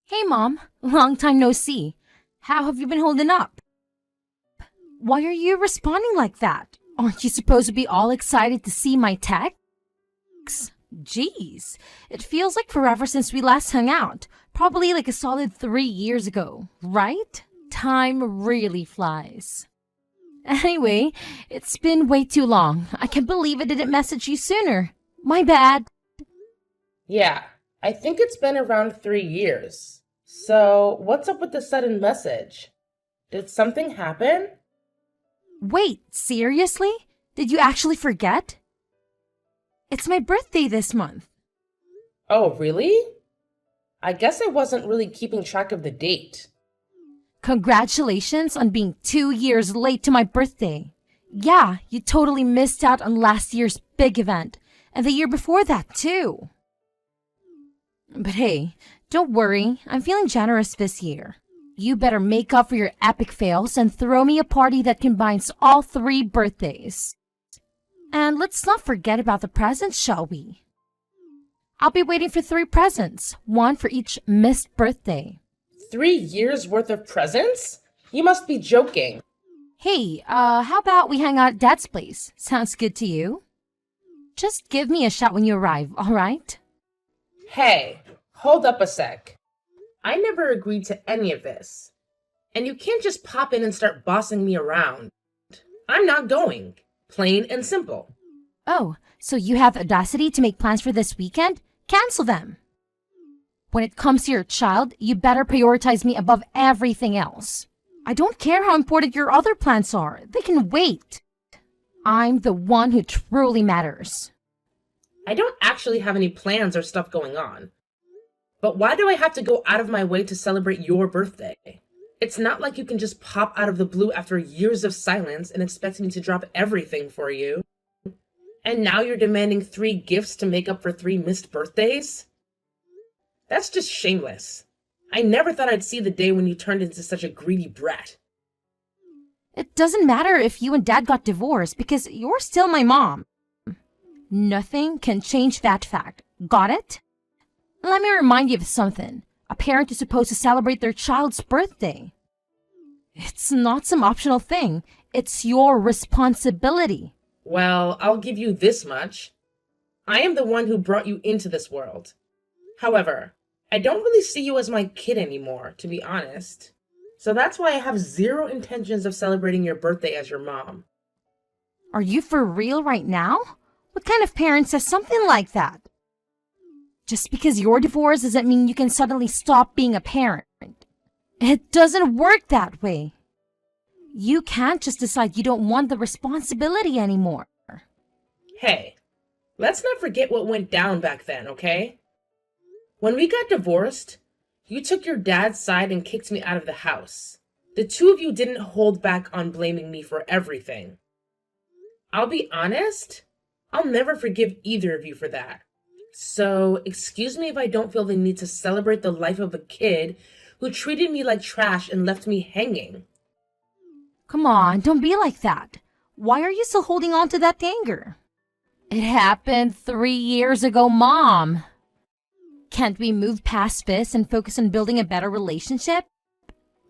Hey, Mom. Long time no see. How have you been holding up? Why are you responding like that? Aren't you supposed to be all excited to see my texts? Jeez, it feels like forever since we last hung out. Probably like a solid 3 years ago, right? Time really flies. Anyway, it's been way too long. I can't believe I didn't message you sooner. My bad. Yeah, I think it's been around 3 years. So, what's up with the sudden message? Did something happen? Wait, seriously? Did you actually forget? It's my birthday this month. Oh, really? I guess I wasn't really keeping track of the date. Congratulations on being 2 years late to my birthday. Yeah, you totally missed out on last year's big event, and the year before that, too. But hey, don't worry, I'm feeling generous this year. You better make up for your epic fails and throw me a party that combines all 3 birthdays. And let's not forget about the presents, shall we? I'll be waiting for 3 presents, one for each missed birthday. 3 years worth of presents? You must be joking. Hey, how about we hang out at Dad's place? Sounds good to you? Just give me a shout when you arrive, alright? Hey, hold up a sec. I never agreed to any of this. And you can't just pop in and start bossing me around. I'm not going. Plain and simple. Oh, so you have the audacity to make plans for this weekend? Cancel them. When it comes to your child, you better prioritize me above everything else. I don't care how important your other plans are. They can wait. I'm the one who truly matters. I don't actually have any plans or stuff going on. But why do I have to go out of my way to celebrate your birthday? It's not like you can just pop out of the blue after years of silence and expect me to drop everything for you. And now you're demanding 3 gifts to make up for 3 missed birthdays? That's just shameless. I never thought I'd see the day when you turned into such a greedy brat. It doesn't matter if you and Dad got divorced because you're still my mom. Nothing can change that fact. Got it? Let me remind you of something. A parent is supposed to celebrate their child's birthday. It's not some optional thing. It's your responsibility. Well, I'll give you this much. I am the one who brought you into this world. However, I don't really see you as my kid anymore, to be honest. So that's why I have zero intentions of celebrating your birthday as your mom. Are you for real right now? What kind of parent says something like that? Just because you're divorced doesn't mean you can suddenly stop being a parent. It doesn't work that way. You can't just decide you don't want the responsibility anymore. Hey, let's not forget what went down back then, okay? When we got divorced, you took your dad's side and kicked me out of the house. The two of you didn't hold back on blaming me for everything. I'll be honest, I'll never forgive either of you for that. So, excuse me if I don't feel the need to celebrate the life of a kid who treated me like trash and left me hanging. Come on, don't be like that. Why are you still holding on to that anger? It happened 3 years ago, Mom. Can't we move past this and focus on building a better relationship?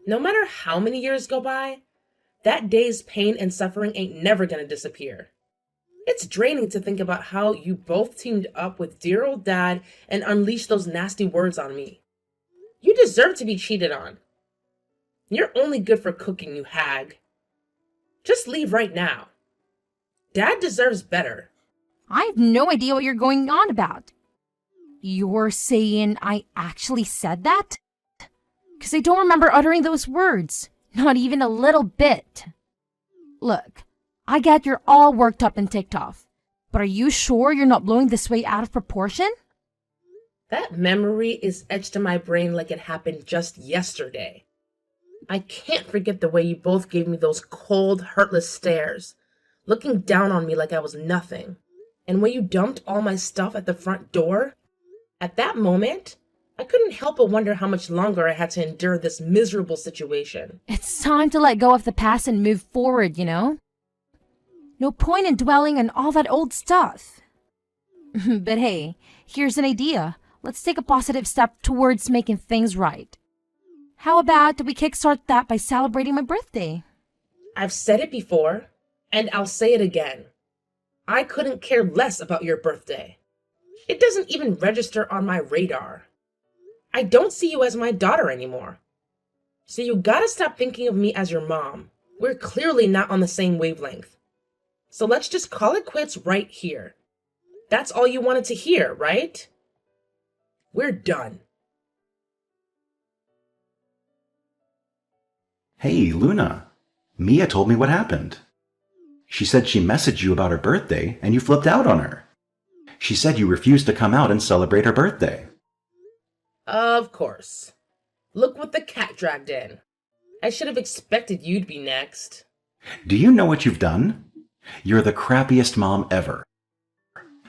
No matter how many years go by, that day's pain and suffering ain't never gonna disappear. It's draining to think about how you both teamed up with dear old Dad and unleashed those nasty words on me. You deserve to be cheated on. You're only good for cooking, you hag. Just leave right now. Dad deserves better. I have no idea what you're going on about. You're saying I actually said that? Because I don't remember uttering those words. Not even a little bit. Look, I get you're all worked up and ticked off. But are you sure you're not blowing this way out of proportion? That memory is etched in my brain like it happened just yesterday. I can't forget the way you both gave me those cold, hurtless stares, looking down on me like I was nothing. And when you dumped all my stuff at the front door, at that moment, I couldn't help but wonder how much longer I had to endure this miserable situation. It's time to let go of the past and move forward, you know? No point in dwelling on all that old stuff. But hey, here's an idea. let's take a positive step towards making things right. How about we kickstart that by celebrating my birthday? I've said it before, and I'll say it again. I couldn't care less about your birthday. It doesn't even register on my radar. I don't see you as my daughter anymore. So you gotta stop thinking of me as your mom. We're clearly not on the same wavelength. So let's just call it quits right here. That's all you wanted to hear, right? We're done. Hey, Luna. Mia told me what happened. She said she messaged you about her birthday and you flipped out on her. She said you refused to come out and celebrate her birthday. Of course. Look what the cat dragged in. I should have expected you'd be next. Do you know what you've done? You're the crappiest mom ever.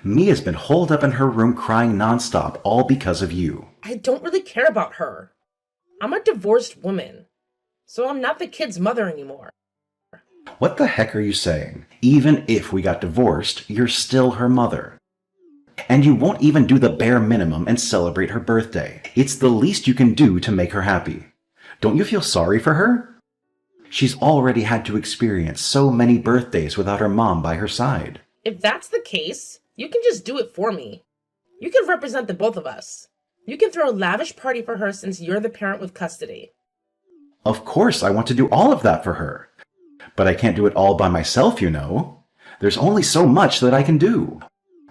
Mia's been holed up in her room crying nonstop, all because of you. I don't really care about her. I'm a divorced woman, so I'm not the kid's mother anymore. What the heck are you saying? Even if we got divorced, you're still her mother. And you won't even do the bare minimum and celebrate her birthday. It's the least you can do to make her happy. Don't you feel sorry for her? She's already had to experience so many birthdays without her mom by her side. If that's the case, you can just do it for me. You can represent the both of us. You can throw a lavish party for her since you're the parent with custody. Of course, I want to do all of that for her. But I can't do it all by myself, you know. There's only so much that I can do.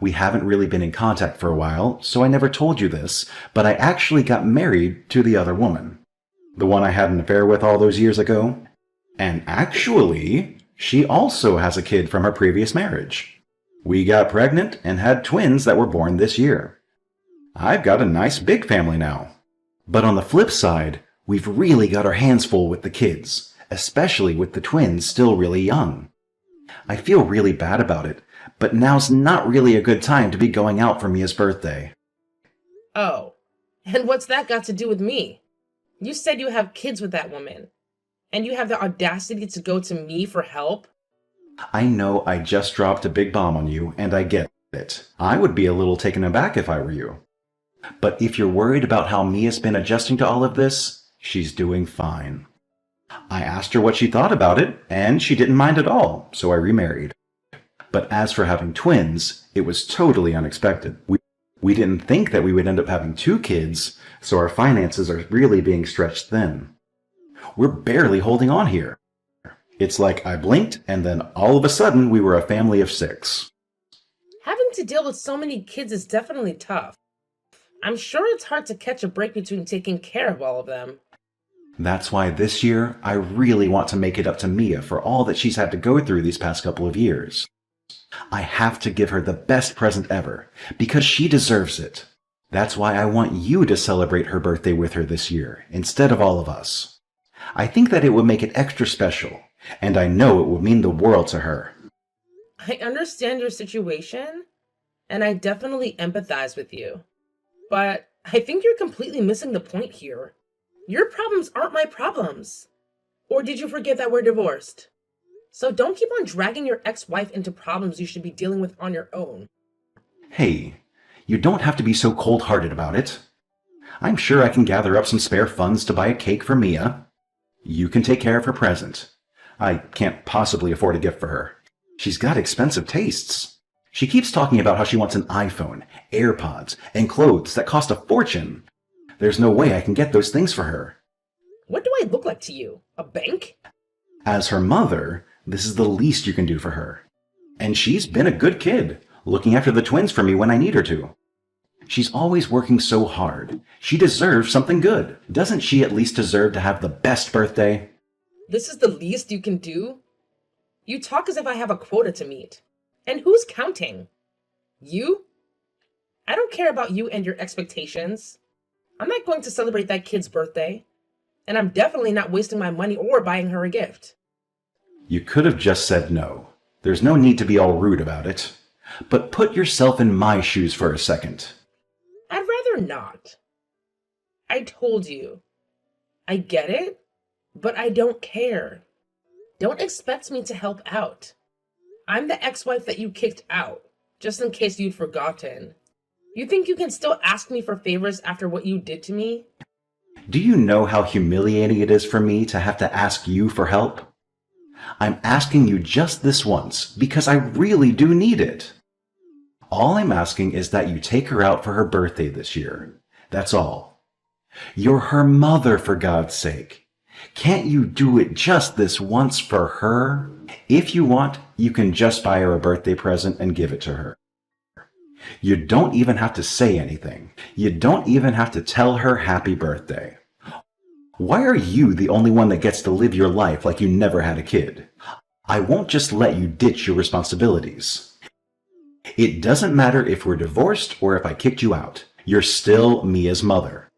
We haven't really been in contact for a while, so I never told you this, but I actually got married to the other woman. The one I had an affair with all those years ago. And actually, she also has a kid from her previous marriage. We got pregnant and had twins that were born this year. I've got a nice big family now. But on the flip side, we've really got our hands full with the kids, especially with the twins still really young. I feel really bad about it, but now's not really a good time to be going out for Mia's birthday. Oh, and what's that got to do with me? You said you have kids with that woman, and you have the audacity to go to me for help? I know I just dropped a big bomb on you, and I get it. I would be a little taken aback if I were you. But if you're worried about how Mia's been adjusting to all of this, she's doing fine. I asked her what she thought about it, and she didn't mind at all, so I remarried. But as for having twins, it was totally unexpected. We didn't think that we would end up having 2 kids, so our finances are really being stretched thin. We're barely holding on here. It's like I blinked, and then all of a sudden we were a family of 6. Having to deal with so many kids is definitely tough. I'm sure it's hard to catch a break between taking care of all of them. That's why this year, I really want to make it up to Mia for all that she's had to go through these past couple of years. I have to give her the best present ever, because she deserves it. That's why I want you to celebrate her birthday with her this year, instead of all of us. I think that it would make it extra special, and I know it would mean the world to her. I understand your situation, and I definitely empathize with you. But I think you're completely missing the point here. Your problems aren't my problems. Or did you forget that we're divorced? So don't keep on dragging your ex-wife into problems you should be dealing with on your own. Hey, you don't have to be so cold-hearted about it. I'm sure I can gather up some spare funds to buy a cake for Mia. You can take care of her present. I can't possibly afford a gift for her. She's got expensive tastes. She keeps talking about how she wants an iPhone, AirPods, and clothes that cost a fortune. There's no way I can get those things for her. What do I look like to you? A bank? As her mother, this is the least you can do for her. And she's been a good kid, looking after the twins for me when I need her to. She's always working so hard. She deserves something good. Doesn't she at least deserve to have the best birthday? This is the least you can do? You talk as if I have a quota to meet. And who's counting? You? I don't care about you and your expectations. I'm not going to celebrate that kid's birthday. And I'm definitely not wasting my money or buying her a gift. You could have just said no. There's no need to be all rude about it. But put yourself in my shoes for a second. I'd rather not. I told you. I get it, but I don't care. Don't expect me to help out. I'm the ex-wife that you kicked out, just in case you'd forgotten. You think you can still ask me for favors after what you did to me? Do you know how humiliating it is for me to have to ask you for help? I'm asking you just this once because I really do need it. All I'm asking is that you take her out for her birthday this year. That's all. You're her mother, for God's sake. Can't you do it just this once for her? If you want, you can just buy her a birthday present and give it to her. You don't even have to say anything. You don't even have to tell her happy birthday. Why are you the only one that gets to live your life like you never had a kid? I won't just let you ditch your responsibilities. It doesn't matter if we're divorced or if I kicked you out. You're still Mia's mother.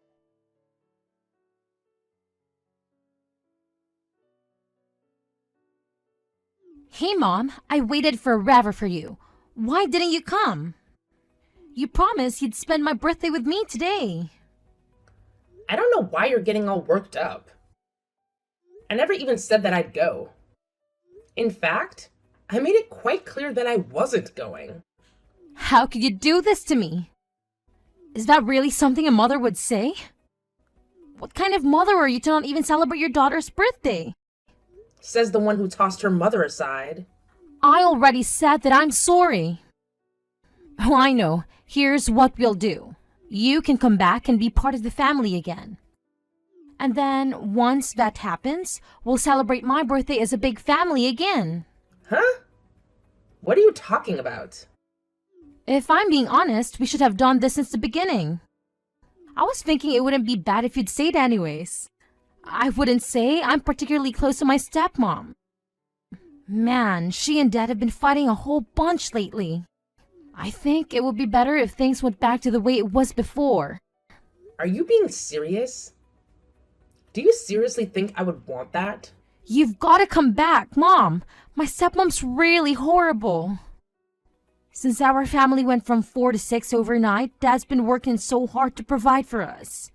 Hey, Mom, I waited forever for you. Why didn't you come? You promised you'd spend my birthday with me today. I don't know why you're getting all worked up. I never even said that I'd go. In fact, I made it quite clear that I wasn't going. How could you do this to me? Is that really something a mother would say? What kind of mother are you to not even celebrate your daughter's birthday? Says the one who tossed her mother aside. I already said that I'm sorry. Oh, I know. Here's what we'll do. You can come back and be part of the family again. And then, once that happens, we'll celebrate my birthday as a big family again. Huh? What are you talking about? If I'm being honest, we should have done this since the beginning. I was thinking it wouldn't be bad if you'd say it anyways. I wouldn't say I'm particularly close to my stepmom. Man, she and Dad have been fighting a whole bunch lately. I think it would be better if things went back to the way it was before. Are you being serious? Do you seriously think I would want that? You've got to come back, Mom. My stepmom's really horrible. Since our family went from 4 to 6 overnight, Dad's been working so hard to provide for us.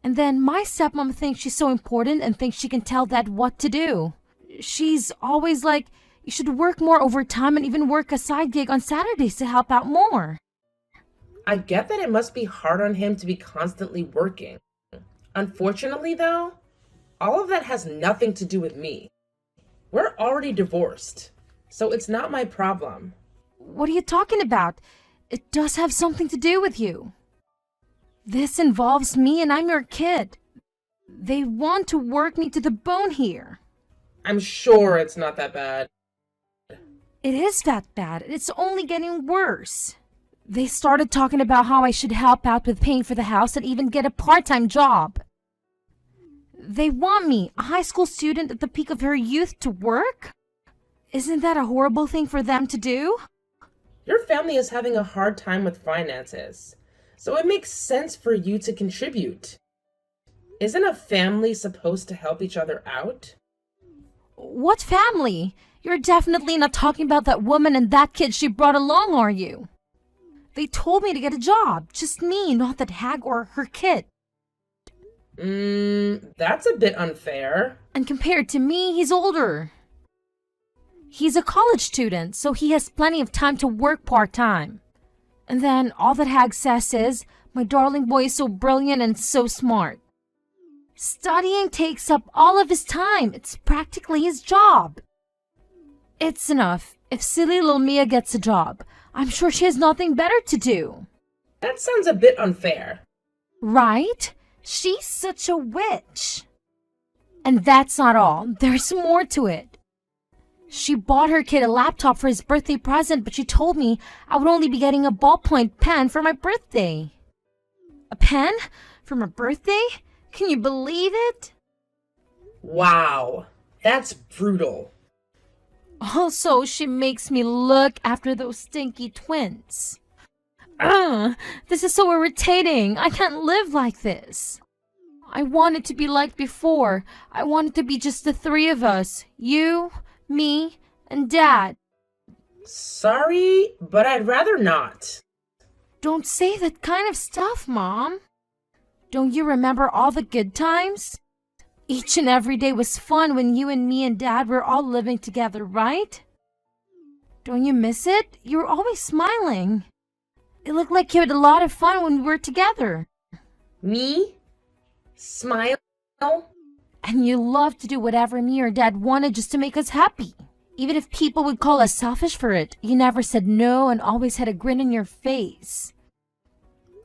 And then my stepmom thinks she's so important and thinks she can tell Dad what to do. She's always like, you should work more overtime and even work a side gig on Saturdays to help out more. I get that it must be hard on him to be constantly working. Unfortunately, though, all of that has nothing to do with me. We're already divorced, so it's not my problem. What are you talking about? It does have something to do with you. This involves me and I'm your kid. They want to work me to the bone here. I'm sure it's not that bad. It is that bad. It's only getting worse. They started talking about how I should help out with paying for the house and even get a part-time job. They want me, a high school student at the peak of her youth, to work? Isn't that a horrible thing for them to do? Your family is having a hard time with finances, so it makes sense for you to contribute. Isn't a family supposed to help each other out? What family? You're definitely not talking about that woman and that kid she brought along, are you? They told me to get a job. Just me, not that hag or her kid. That's a bit unfair. And compared to me, he's older. He's a college student, so he has plenty of time to work part-time. And then all that hag says is, my darling boy is so brilliant and so smart. Studying takes up all of his time. It's practically his job. It's enough. If silly little Mia gets a job, I'm sure she has nothing better to do. That sounds a bit unfair. Right? She's such a witch. And that's not all. There's more to it. She bought her kid a laptop for his birthday present, but she told me I would only be getting a ballpoint pen for my birthday. A pen? For my birthday? Can you believe it? Wow, that's brutal. Also, she makes me look after those stinky twins. This is so irritating. I can't live like this. I want it to be like before. I want it to be just the three of us. You, me, and Dad. Sorry, but I'd rather not. Don't say that kind of stuff, Mom. Don't you remember all the good times? Each and every day was fun when you and me and Dad were all living together, right? Don't you miss it? You were always smiling. It looked like you had a lot of fun when we were together. Me? Smile? And you loved to do whatever me or Dad wanted just to make us happy. Even if people would call us selfish for it, you never said no and always had a grin on your face.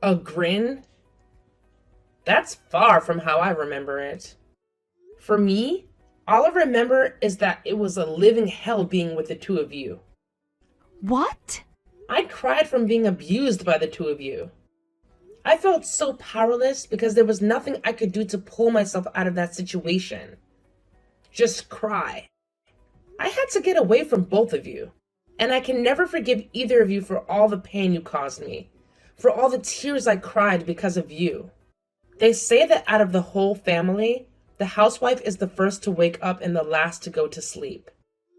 A grin? That's far from how I remember it. For me, all I remember is that it was a living hell being with the two of you. What? I cried from being abused by the two of you. I felt so powerless because there was nothing I could do to pull myself out of that situation. Just cry. I had to get away from both of you, and I can never forgive either of you for all the pain you caused me, for all the tears I cried because of you. They say that out of the whole family, the housewife is the first to wake up and the last to go to sleep.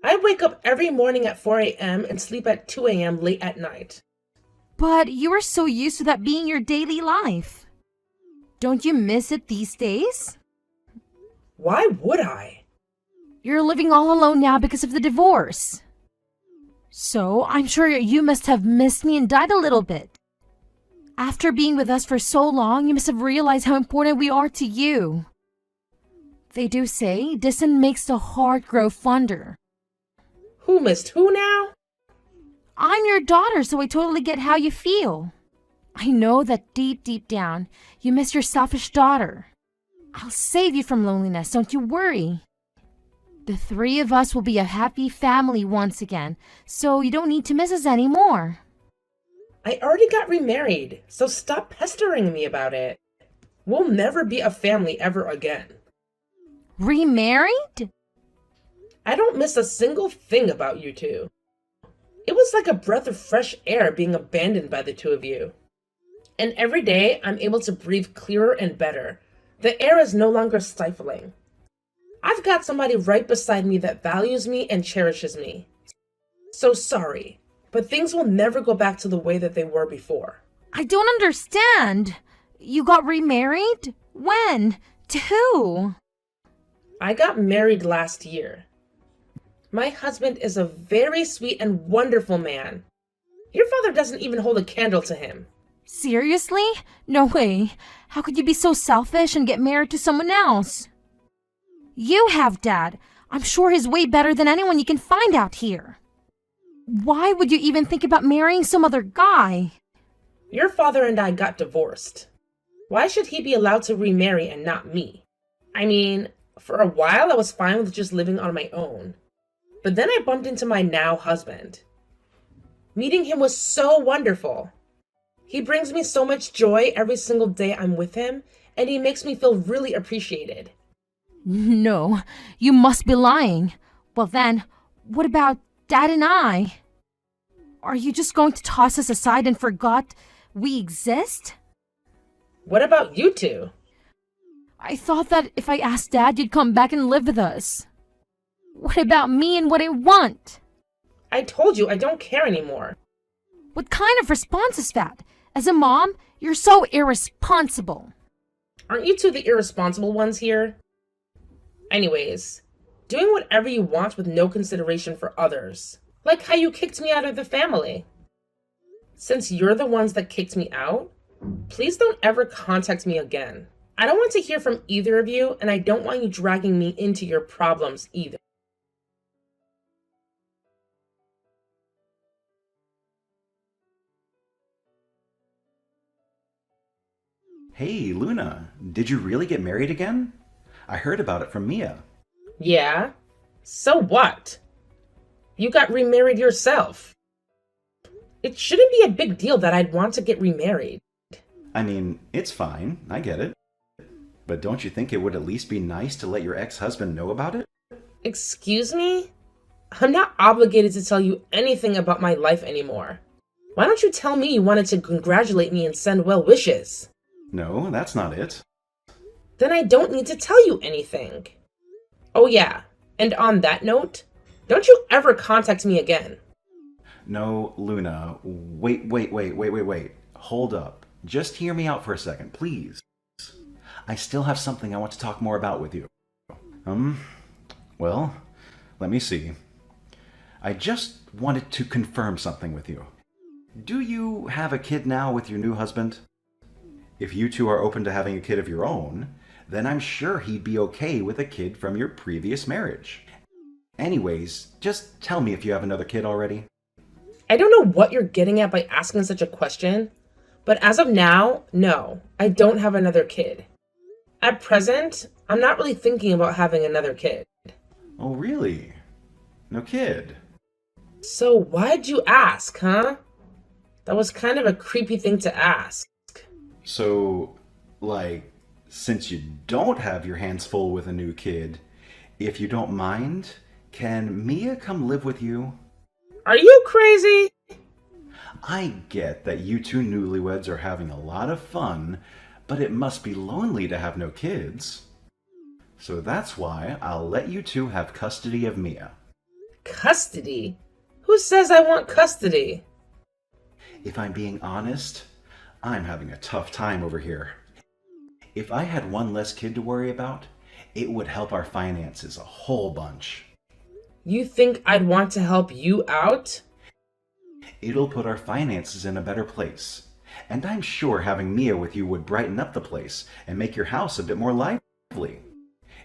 I wake up every morning at 4 a.m. and sleep at 2 a.m. late at night. But you were so used to that being your daily life. Don't you miss it these days? Why would I? You're living all alone now because of the divorce. So I'm sure you must have missed me and died a little bit. After being with us for so long, you must have realized how important we are to you. They do say distance makes the heart grow fonder. Who missed who now? I'm your daughter, so I totally get how you feel. I know that deep down, you miss your selfish daughter. I'll save you from loneliness, don't you worry. The three of us will be a happy family once again, so you don't need to miss us anymore. I already got remarried, so stop pestering me about it. We'll never be a family ever again. Remarried? I don't miss a single thing about you two. It was like a breath of fresh air being abandoned by the two of you. And every day, I'm able to breathe clearer and better. The air is no longer stifling. I've got somebody right beside me that values me and cherishes me. So sorry, but things will never go back to the way that they were before. I don't understand. You got remarried? When? To who? I got married last year. My husband is a very sweet and wonderful man. Your father doesn't even hold a candle to him. Seriously? No way. How could you be so selfish and get married to someone else? You have, Dad. I'm sure he's way better than anyone you can find out here. Why would you even think about marrying some other guy? Your father and I got divorced. Why should he be allowed to remarry and not me? I mean, for a while I was fine with just living on my own. But then I bumped into my now husband. Meeting him was so wonderful. He brings me so much joy every single day I'm with him, and he makes me feel really appreciated. No, you must be lying. Well then, what about Dad and I? Are you just going to toss us aside and forgot we exist? What about you two? I thought that if I asked Dad, you'd come back and live with us. What about me and what I want? I told you I don't care anymore. What kind of response is that? As a mom, you're so irresponsible. Aren't you two the irresponsible ones here? Anyways, doing whatever you want with no consideration for others. Like how you kicked me out of the family. Since you're the ones that kicked me out, please don't ever contact me again. I don't want to hear from either of you, and I don't want you dragging me into your problems either. Hey, Luna, did you really get married again? I heard about it from Mia. Yeah? So what? You got remarried yourself. It shouldn't be a big deal that I'd want to get remarried. I mean, it's fine, I get it. But don't you think it would at least be nice to let your ex-husband know about it? Excuse me? I'm not obligated to tell you anything about my life anymore. Why don't you tell me you wanted to congratulate me and send well wishes? No, that's not it. Then I don't need to tell you anything. Oh yeah, and on that note, don't you ever contact me again. No, Luna, wait. Hold up. Just hear me out for a second, please. I still have something I want to talk more about with you. Well, let me see. I just wanted to confirm something with you. Do you have a kid now with your new husband? If you two are open to having a kid of your own, then I'm sure he'd be okay with a kid from your previous marriage. Anyways, just tell me if you have another kid already. I don't know what you're getting at by asking such a question, but as of now, no, I don't have another kid. At present, I'm not really thinking about having another kid. Oh, really? No kid? So why'd you ask, huh? That was kind of a creepy thing to ask. So, since you don't have your hands full with a new kid, if you don't mind, can Mia come live with you? Are you crazy? I get that you two newlyweds are having a lot of fun, but it must be lonely to have no kids. So that's why I'll let you two have custody of Mia. Custody? Who says I want custody? If I'm being honest, I'm having a tough time over here. If I had one less kid to worry about, it would help our finances a whole bunch. You think I'd want to help you out? It'll put our finances in a better place. And I'm sure having Mia with you would brighten up the place and make your house a bit more lively.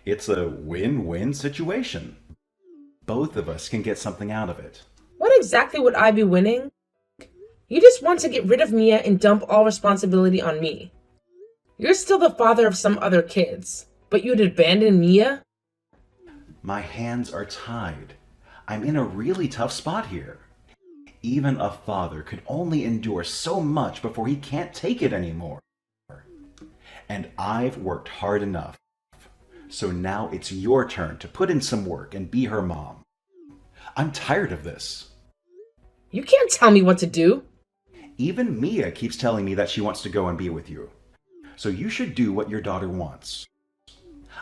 It's a win-win situation. Both of us can get something out of it. What exactly would I be winning? You just want to get rid of Mia and dump all responsibility on me. You're still the father of some other kids, but you'd abandon Mia? My hands are tied. I'm in a really tough spot here. Even a father could only endure so much before he can't take it anymore. And I've worked hard enough. So now it's your turn to put in some work and be her mom. I'm tired of this. You can't tell me what to do. Even Mia keeps telling me that she wants to go and be with you. So you should do what your daughter wants.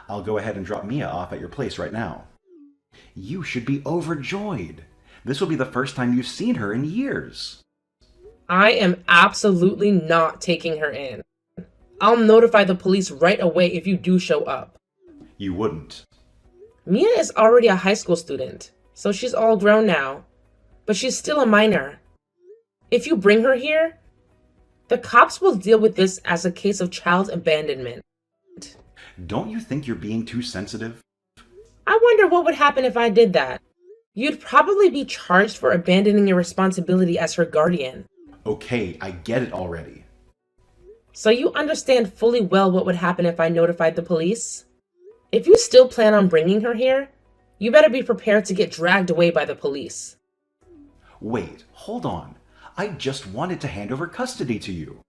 I'll go ahead and drop Mia off at your place right now. You should be overjoyed. This will be the first time you've seen her in years. I am absolutely not taking her in. I'll notify the police right away if you do show up. You wouldn't. Mia is already a high school student, so she's all grown now. But she's still a minor. If you bring her here, the cops will deal with this as a case of child abandonment. Don't you think you're being too sensitive? I wonder what would happen if I did that. You'd probably be charged for abandoning your responsibility as her guardian. Okay, I get it already. So you understand fully well what would happen if I notified the police? If you still plan on bringing her here, you better be prepared to get dragged away by the police. Wait, hold on. I just wanted to hand over custody to you.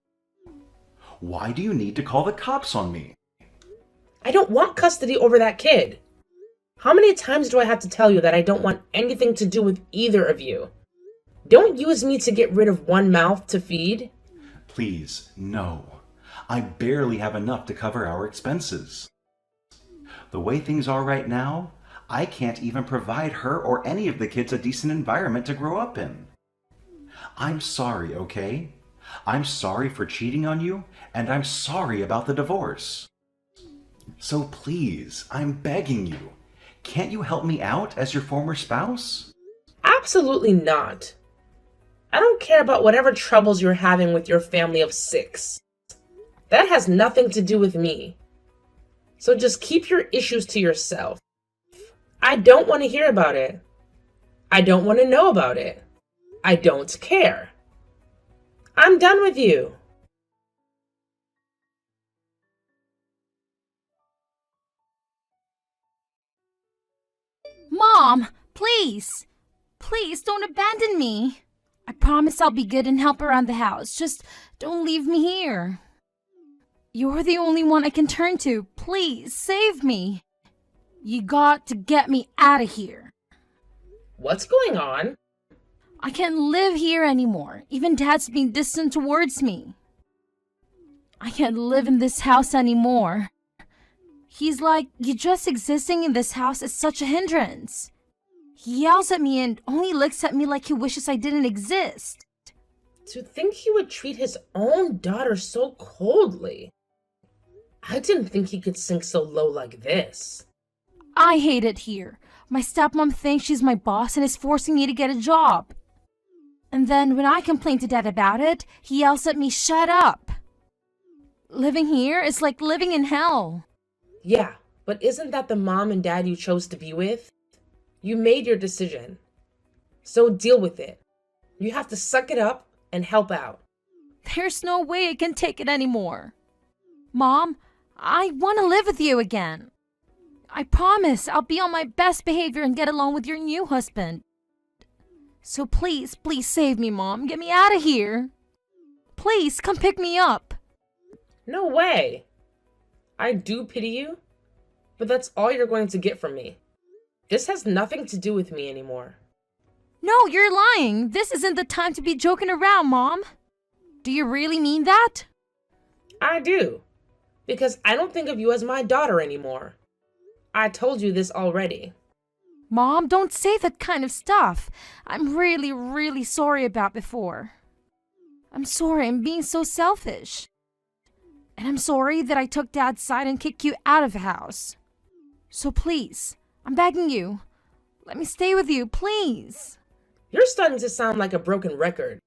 Why do you need to call the cops on me? I don't want custody over that kid. How many times do I have to tell you that I don't want anything to do with either of you? Don't use me to get rid of one mouth to feed. Please, no. I barely have enough to cover our expenses. The way things are right now, I can't even provide her or any of the kids a decent environment to grow up in. I'm sorry, okay? I'm sorry for cheating on you, and I'm sorry about the divorce. So please, I'm begging you, can't you help me out as your former spouse? Absolutely not. I don't care about whatever troubles you're having with your family of 6. That has nothing to do with me. So just keep your issues to yourself. I don't want to hear about it. I don't want to know about it. I don't care. I'm done with you. Mom, please. Please don't abandon me. I promise I'll be good and help around the house. Just don't leave me here. You're the only one I can turn to. Please, save me. You got to get me out of here. What's going on? I can't live here anymore. Even Dad's being distant towards me. I can't live in this house anymore. He's like, you just existing in this house is such a hindrance. He yells at me and only looks at me like he wishes I didn't exist. To think he would treat his own daughter so coldly. I didn't think he could sink so low like this. I hate it here. My stepmom thinks she's my boss and is forcing me to get a job. And then when I complain to Dad about it, he yells at me, "Shut up!" Living here is like living in hell. Yeah, but isn't that the mom and dad you chose to be with? You made your decision. So deal with it. You have to suck it up and help out. There's no way I can take it anymore. Mom, I want to live with you again. I promise I'll be on my best behavior and get along with your new husband. So please, please save me, Mom. Get me out of here. Please, come pick me up. No way. I do pity you, but that's all you're going to get from me. This has nothing to do with me anymore. No, you're lying. This isn't the time to be joking around, Mom. Do you really mean that? I do, because I don't think of you as my daughter anymore. I told you this already. Mom, don't say that kind of stuff. I'm really, really sorry about before. I'm sorry I'm being so selfish. And I'm sorry that I took Dad's side and kicked you out of the house. So please, I'm begging you, let me stay with you, please. You're starting to sound like a broken record.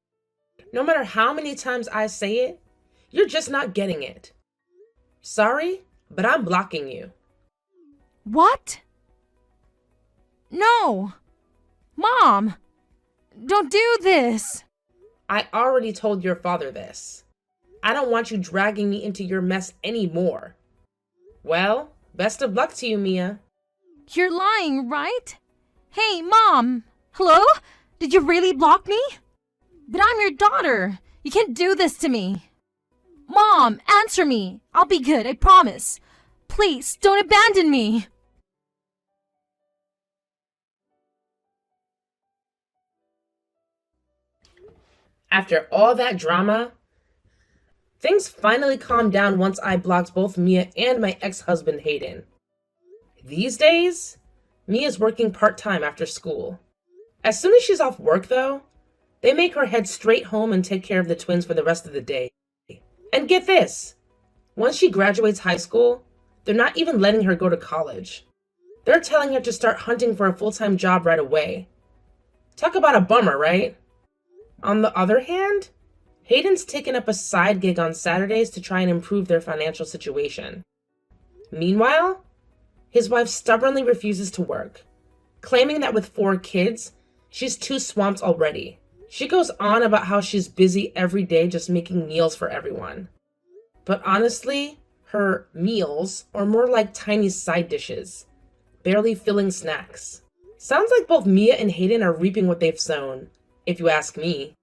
No matter how many times I say it, you're just not getting it. Sorry, but I'm blocking you. What? No! Mom! Don't do this! I already told your father this. I don't want you dragging me into your mess anymore. Well, best of luck to you, Mia. You're lying, right? Hey, Mom! Hello? Did you really block me? But I'm your daughter. You can't do this to me. Mom, answer me. I'll be good, I promise. Please, don't abandon me. After all that drama, things finally calmed down once I blocked both Mia and my ex-husband Hayden. These days, Mia's working part-time after school. As soon as she's off work, though, they make her head straight home and take care of the twins for the rest of the day. And get this, once she graduates high school, they're not even letting her go to college. They're telling her to start hunting for a full-time job right away. Talk about a bummer, right? On the other hand, Hayden's taken up a side gig on Saturdays to try and improve their financial situation. Meanwhile, his wife stubbornly refuses to work, claiming that with 4 kids, she's too swamped already. She goes on about how she's busy every day just making meals for everyone. But honestly, her meals are more like tiny side dishes, barely filling snacks. Sounds like both Mia and Hayden are reaping what they've sown, if you ask me.